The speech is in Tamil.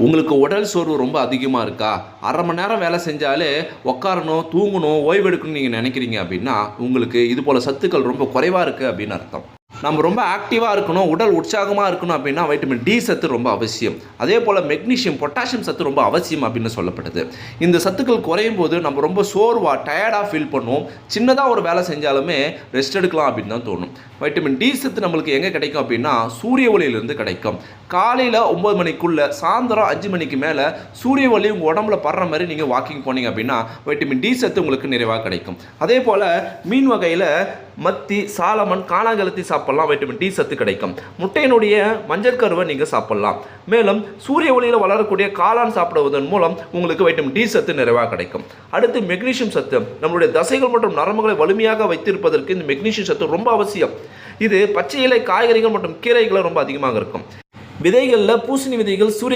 உங்களுக்கு உடல் சோர்வு ரொம்ப அதிகமாக இருக்கா? அரை மணி நேரம் வேலை செஞ்சாலே உட்காரணும், தூங்கணும், ஓய்வெடுக்கணும்னு நீங்கள் நினைக்கிறீங்க அப்படின்னா, உங்களுக்கு இது போல் சத்துக்கள் ரொம்ப குறைவாக இருக்குது அப்படின்னு அர்த்தம். நம்ம ரொம்ப ஆக்டிவாக இருக்கணும், உடல் உற்சாகமாக இருக்கணும் அப்படின்னா வைட்டமின் டி சத்து ரொம்ப அவசியம். அதே போல் மெக்னீஷியம், பொட்டாசியம் சத்து ரொம்ப அவசியம் அப்படின்னு சொல்லப்படுது. இந்த சத்துக்கள் குறையும் போது நம்ம ரொம்ப சோர்வாக, டயர்டாக ஃபீல் பண்ணுவோம். சின்னதாக ஒரு வேலை செஞ்சாலுமே ரெஸ்ட் எடுக்கலாம் அப்படின்னு தான் தோணும். வைட்டமின் டி சத்து நம்மளுக்கு எங்கே கிடைக்கும் அப்படின்னா சூரிய ஒளியிலிருந்து கிடைக்கும். காலையில் 9 மணிக்குள்ளே சாயந்தரம் 5 மணிக்கு மேலே சூரிய ஒளி உங்கள் உடம்புல படுற மாதிரி நீங்கள் வாக்கிங் போனீங்க அப்படின்னா வைட்டமின் டி சத்து உங்களுக்கு நிறைவாக கிடைக்கும். அதே போல் மீன் வகையில் மத்தி, சாலமன், காணாங்கழுத்தி சாப்பிட்லாம், வைட்டமின் டி சத்து கிடைக்கும். முட்டையினுடைய மஞ்சள் நீங்கள் சாப்பிட்லாம். மேலும் சூரிய ஒளியில் வளரக்கூடிய காளான் சாப்பிடுவதன் மூலம் உங்களுக்கு வைட்டமின் டி சத்து நிறைவாக கிடைக்கும். அடுத்து மெக்னீஷியம் சத்து. நம்மளுடைய தசைகள் மற்றும் நரம்புகளை வலிமையாக வைத்திருப்பதற்கு இந்த மெக்னீஷியம் சத்து ரொம்ப அவசியம். இது பச்சை இலை காய்கறிகள் மற்றும் கீரைகளை ரொம்ப அதிகமாக இருக்கும். விதைகளில் பூசணி விதைகள் சூரிய